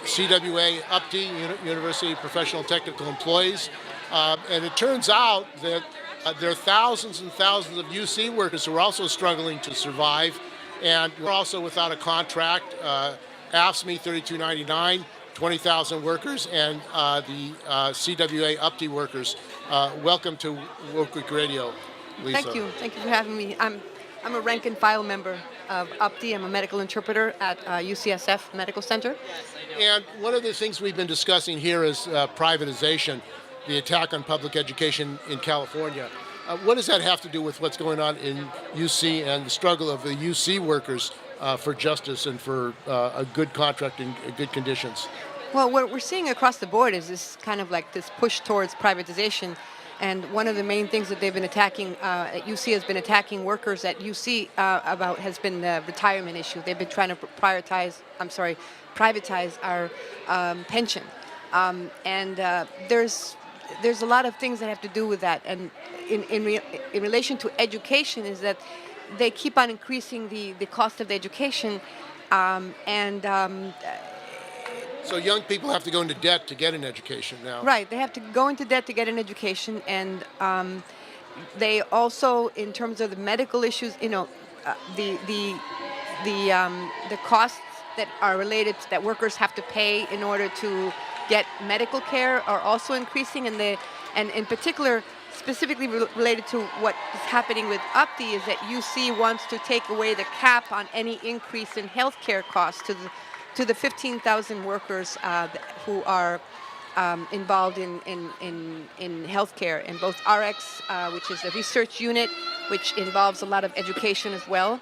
CWA UPTE, University Professional Technical Employees. And it turns out that there are thousands and thousands of UC workers who are also struggling to survive, and we're also without a contract. AFSCME 3299, 20,000 workers, and the CWA UPTE workers. Welcome to WorkWeek Radio, Lisa. Thank you for having me. I'm a rank and file member of UPTE. I'm a medical interpreter at UCSF Medical Center. And one of the things we've been discussing here is privatization, the attack on public education in California. What does that have to do with what's going on in UC and the struggle of the UC workers for justice and for a good contract and good conditions? Well, what we're seeing across the board is this kind of like this push towards privatization. And one of the main things that they've been attacking, UC has been attacking workers at UC about has been the retirement issue. They've been trying to privatize our pension. There's a lot of things that have to do with that. And in relation to education is that they keep on increasing the cost of the education. So young people have to go into debt to get an education now. Right, they have to go into debt to get an education, and they also, in terms of the medical issues, the costs that are related that workers have to pay in order to get medical care are also increasing, and in particular, specifically related to what is happening with UPTE is that UC wants to take away the cap on any increase in healthcare costs to the 15,000 workers who are involved in healthcare, in both RX, which is a research unit, which involves a lot of education as well.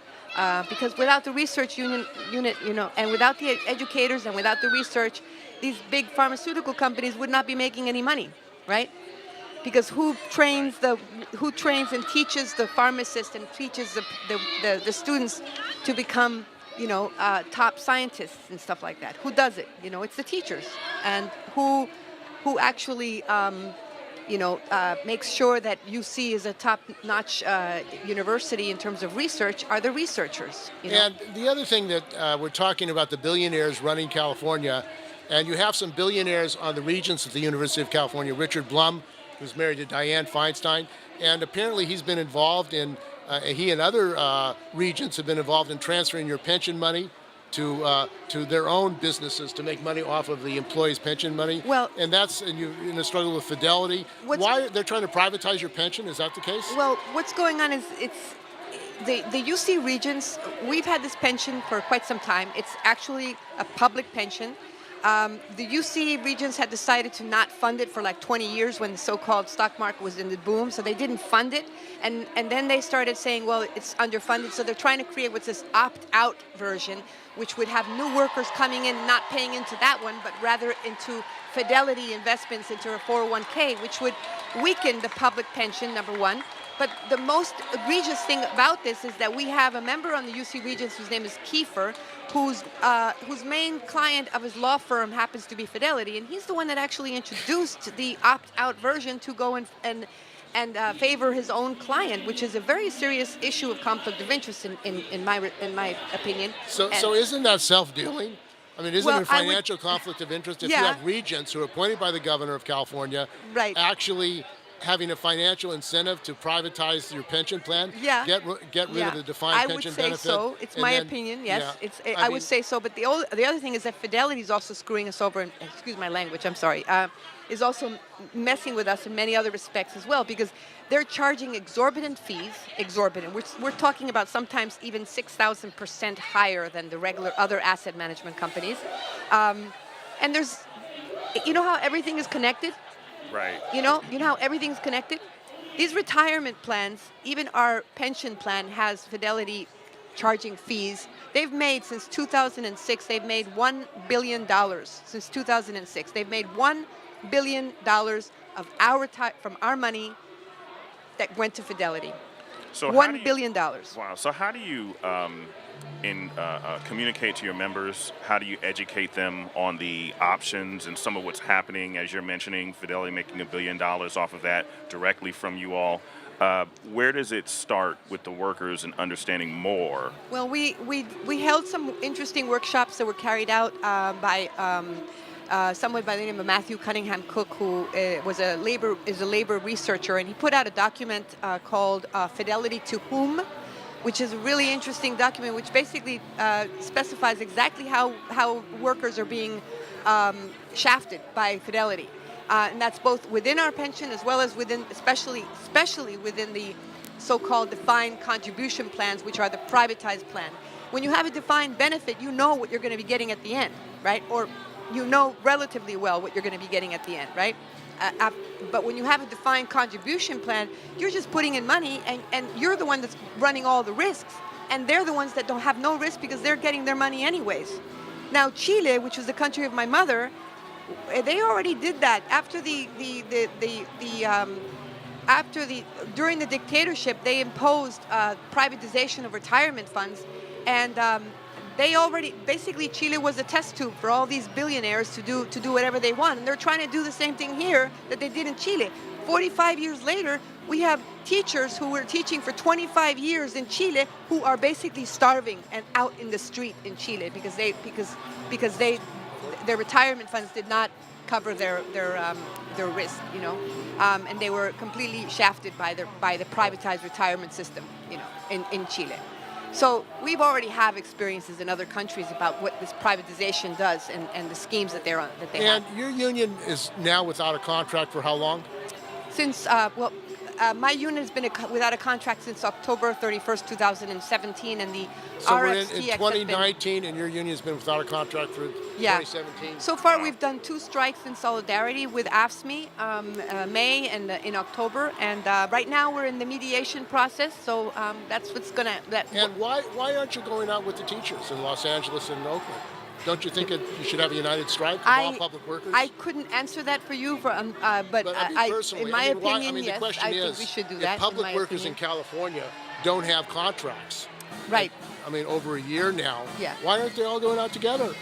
Because without the research unit, and without the educators and without the research, these big pharmaceutical companies would not be making any money, right? Because who trains and teaches the pharmacist and teaches the students to become top scientists and stuff like that? Who does it? It's the teachers. And who actually, makes sure that UC is a top-notch university in terms of research are the researchers. And the other thing that we're talking about, the billionaires running California, and you have some billionaires on the Regents at the University of California, Richard Blum, who's married to Dianne Feinstein, and apparently he's been involved in he and other regents have been involved in transferring your pension money to their own businesses to make money off of the employees' pension money. Well, and that's you're in a struggle with Fidelity. Why they're trying to privatize your pension? Is that the case? Well, what's going on is it's the UC Regents. We've had this pension for quite some time. It's actually a public pension. The UC Regents had decided to not fund it for like 20 years when the so-called stock market was in the boom, so they didn't fund it. And then they started saying, well, it's underfunded, so they're trying to create what's this opt-out version, which would have new workers coming in, not paying into that one, but rather into Fidelity investments into a 401k, which would weaken the public pension, number one. But the most egregious thing about this is that we have a member on the UC Regents whose name is Kiefer, whose main client of his law firm happens to be Fidelity, and he's the one that actually introduced the opt-out version to go and favor his own client, which is a very serious issue of conflict of interest in my opinion. So isn't that self-dealing? I mean, isn't it a financial conflict of interest if you have regents who are appointed by the governor of California actually having a financial incentive to privatize your pension plan? Get rid of the defined pension benefit? I would say so. It's my opinion, yes. I would say so. But the other thing is that Fidelity is also screwing us over, and excuse my language, I'm sorry, is also messing with us in many other respects as well, because they're charging exorbitant fees, we're talking about sometimes even 6,000% higher than the regular other asset management companies. And there's, how everything is connected? Right. You know how everything's connected? These retirement plans, even our pension plan has Fidelity charging fees. They've made, since 2006, they've made $1 billion since 2006. They've made $1 billion of from our money that went to Fidelity. So $1 billion. Wow. So how do you communicate to your members? How do you educate them on the options and some of what's happening, as you're mentioning, Fidelity making $1 billion off of that directly from you all? Where does it start with the workers and understanding more? Well, we held some interesting workshops that were carried out by someone by the name of Matthew Cunningham Cook, who is a labor researcher, and he put out a document called "Fidelity to Whom," which is a really interesting document, which basically specifies exactly how workers are being shafted by Fidelity. And that's both within our pension as well as within, especially within the so-called defined contribution plans, which are the privatized plan. When you have a defined benefit, you know what you're going to be getting at the end, right? Or you know relatively well what you're going to be getting at the end, right? But when you have a defined contribution plan, you're just putting in money, and you're the one that's running all the risks, and they're the ones that don't have no risk because they're getting their money anyways. Now, Chile, which was the country of my mother, they already did that during the dictatorship. They imposed privatization of retirement funds, and they already basically Chile was a test tube for all these billionaires to do whatever they want, and they're trying to do the same thing here that they did in Chile. 45 years later, we have teachers who were teaching for 25 years in Chile who are basically starving and out in the street in Chile because their retirement funds did not cover their risk, you know, and they were completely shafted by the privatized retirement system, you know, in Chile. So we've already have experiences in other countries about what this privatization does and the schemes that they have. And your union is now without a contract for how long? Since my union has been without a contract since October 31st, 2017, and the So we're in RFTX 2019, and your union has been without a contract for 2017. So far, we've done 2 strikes in solidarity with AFSCME, May and in October, and right now we're in the mediation process. So that's what's gonna. And why aren't you going out with the teachers in Los Angeles and Oakland? Don't you think you should have a united strike of all public workers? I couldn't answer that for you, but personally, in my opinion, the yes, question I think is, we should do if that. public workers in California don't have contracts, right? I mean, over a year now. Yeah. Why aren't they all going out together?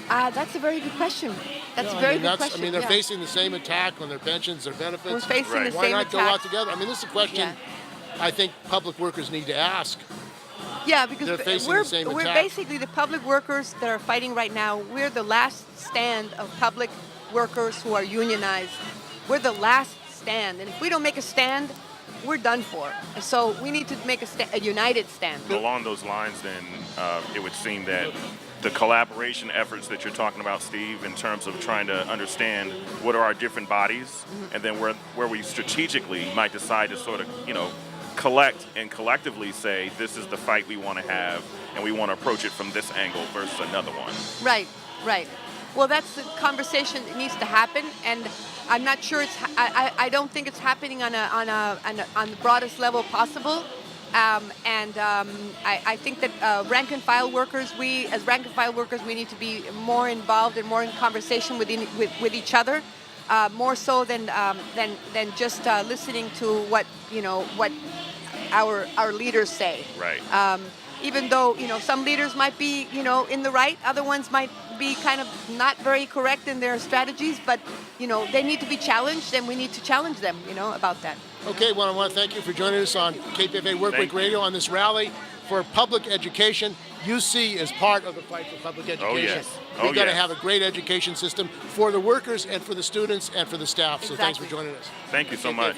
That's a very good question. That's a very good question. I mean, they're facing the same attack on their pensions, their benefits. We're facing the Why same not attack. go out together? I mean, this is a question I think public workers need to ask. Yeah, because they're facing the same we're attack. basically the public workers that are fighting right now. We're the last stand of public workers who are unionized. We're the last stand, and if we don't make a stand, we're done for. So we need to make a united stand. Along those lines, then, it would seem that the collaboration efforts that you're talking about, Steve, in terms of trying to understand what are our different bodies, and then where we strategically might decide to sort of, you know, collect and collectively say this is the fight we want to have, and we want to approach it from this angle versus another one. Right. Well, that's the conversation that needs to happen, and I'm not sure I don't think it's happening on the broadest level possible. I think that rank and file workers, we need to be more involved and more in conversation with each other, more so than just listening to what our leaders say. Right. Even though some leaders might be in the right, other ones might be kind of not very correct in their strategies, but they need to be challenged, and we need to challenge them about that. Okay, well, I want to thank you for joining us on KPFA WorkWeek Radio on this rally for public education. UC is part of the fight for public education. Oh, yes. We've got to have a great education system for the workers and for the students and for the staff. So thanks for joining us. Thank you so much.